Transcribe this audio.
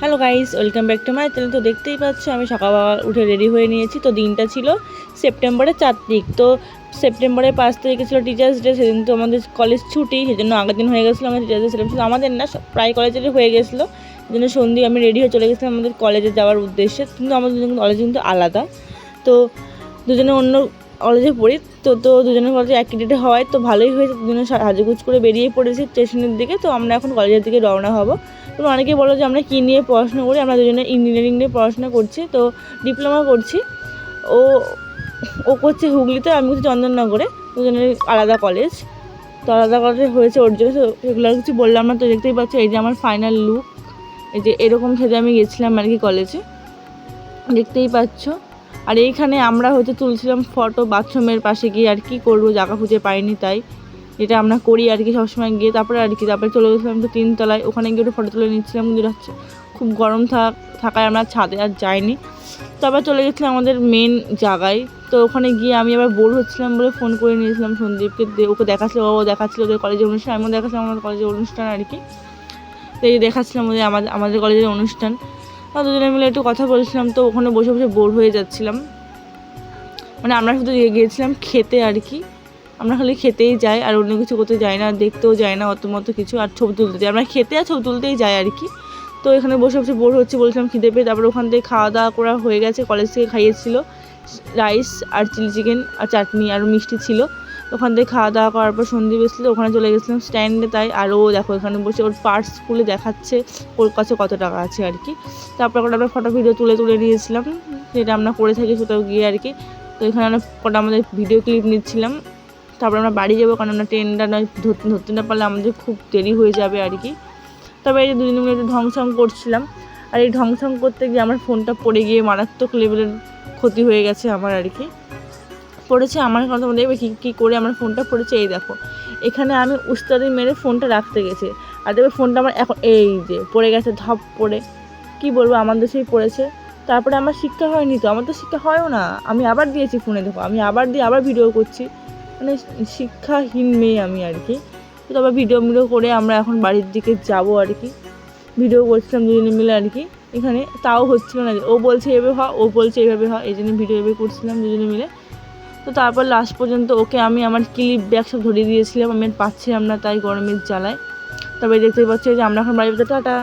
Hello guys, welcome back to my channel. তো দেখতেই পাচ্ছ আমি সকালবেলা উঠে রেডি হয়ে নিয়েছি। তো দিনটা ছিল সেপ্টেম্বরের 4 তারিখ। তো সেপ্টেম্বরের 5 তারিখে ছিল টিচার্স ডে। সেদিন তো আমাদের কলেজ ছুটি, সেজন্য আগের দিন হয়ে গেছিলো আমাদের টিচার্স ডে সেলিব্রেশন। আমাদের না, প্রায় কলেজেরই হয়ে গেছিলো। সেজন্য সন্ধ্যে আমি রেডি হয়ে চলে গেছিলাম আমাদের কলেজে যাওয়ার উদ্দেশ্যে। কিন্তু আমাদের কলেজ কিন্তু আলাদা, তো দুজনে অন্য কলেজে পড়ি। তো দুজনের কলেজে একই ডেটে হওয়ায় তো ভালোই হয়েছে। দুজনে সাজুগুজ করে বেরিয়ে পড়েছি স্টেশনের দিকে। তো আমরা এখন কলেজের দিকে রওনা হব। তো অনেকেই বলো যে আমরা কী নিয়ে পড়াশোনা করি। আমরা দুজনে ইঞ্জিনিয়ারিং নিয়ে পড়াশোনা করছি, তো ডিপ্লোমা করছি। ও ও করছে হুগলিতে, আমি করছি চন্দননগরে। দুজনের আলাদা কলেজ, তো আলাদা কলেজে হয়েছে ওর জন্য। তো এগুলো আর কিছু বললাম না। তো দেখতেই পাচ্ছ এই যে আমার ফাইনাল লুক, এই যে এরকম সেজে আমি গেছিলাম আর কি কলেজে, দেখতেই পাচ্ছ। আর এইখানে আমরা তুলছিলাম ফটো বাথরুমের পাশে গিয়ে। আর কি করবো, জায়গা খুঁজে পাইনি, তাই এটা আমরা করি আর কি সবসময় গিয়ে। তারপরে চলে গেছিলাম তো 3 তলায়, ওখানে গিয়ে একটু ফটো তুলে নিচ্ছিলাম। কিন্তু হচ্ছে খুব গরম থাকায় আমরা ছাদে আর যাইনি। তারপর চলে গেছিলাম আমাদের মেন জায়গায়। তো ওখানে গিয়ে আমি আবার বোর হচ্ছিলাম বলে ফোন করে নিয়েছিলাম সন্দীপকে। ওকে দেখাচ্ছিল, ও দেখাচ্ছিল ওদের কলেজের অনুষ্ঠান, আমিও দেখাচ্ছিলাম আমাদের কলেজের অনুষ্ঠান আর কি। তো এই দেখাচ্ছিলাম ওদের আমাদের কলেজের অনুষ্ঠান। দুজনে মিলে একটু কথা বলছিলাম। তো ওখানে বসে বসে বোর হয়ে যাচ্ছিলাম। মানে আমরা শুধু গিয়েছিলাম খেতে আর কি। আমরা খালি খেতেই যাই, আর অন্য কিছু করতে যাই না, দেখতেও যাই না মতো কিছু। আর ছবি তুলতে যাই, আমরা খেতে আর ছবি তুলতেই যাই আর কি। তো এখানে বসে বসে বোর হচ্ছে, বলছিলাম খিদে পেয়ে। তারপরে ওখান থেকে খাওয়া দাওয়া করা হয়ে গেছে। কলেজ থেকে খাইয়েছিল রাইস আর চিলি চিকেন আর চাটনি আর মিষ্টি ছিল। ওখান থেকে খাওয়া দাওয়া করার পর সন্ধে বেসলো, ওখানে চলে গেছিলাম স্ট্যান্ডে। তাই আর ও দেখো এখানে বসে ওর পার্স খুলে দেখাচ্ছে ওর কাছে কত টাকা আছে আর কি। তারপর আমরা ফটো ভিডিও তুলে নিয়েছিলাম, যেটা আমরা করে থাকি কোথাও গিয়ে আর কি। তো এখানে আমরা আমাদের ভিডিও ক্লিপ নিচ্ছিলাম। তারপর আমরা বাড়ি যাবো, কারণ আমরা ট্রেনটা ধরতে না পারলে আমাদের খুব দেরি হয়ে যাবে আর কি। তবে এই যে দুজনে মিলে একটু ঢংসং করছিলাম। আর এই ঢংসং করতে গিয়ে আমার ফোনটা পড়ে গিয়ে মারাত্মক লেভেলের ক্ষতি হয়ে গেছে আমার আর কি। পড়েছে আমার কথা দেখবে কী করে আমার ফোনটা পড়েছে। এই দেখো এখানে আমি উস্তাদি মেরে ফোনটা রাখতে গেছি, আর দেখবে ফোনটা আমার এখন এই যে পড়ে গেছে ধপ পড়ে। কি বলবো, আমার দেশেই পড়েছে। তারপরে আমার শিক্ষা হয়নি, তো আমার তো শিক্ষা হয়ও না। আমি আবার দিয়েছি ফোনে, দেখো আমি আবার দিয়ে আবার ভিডিও করছি। মানে শিক্ষাহীন মেয়ে আমি আর কি। তো তারপর ভিডিও করে আমরা এখন বাড়ির দিকে যাব আর কি। ভিডিও করছিলাম দুজনে মিলে আর কি। এখানে তাও হচ্ছিল না, ও বলছে এভাবে হ, ও বলছে এভাবে হ, এই জন্য ভিডিও করছিলাম দুজনে মিলে। তো তারপর লাস্ট পর্যন্ত ওকে আমি আমার ক্লিপ ব্যাগ সব ধরিয়ে দিয়েছিলাম, আমি পাচ্ছিলাম না তাই গরমের জ্বালায়। তবে দেখতে পাচ্ছি যে আমরা এখন বাড়িতে টাটা।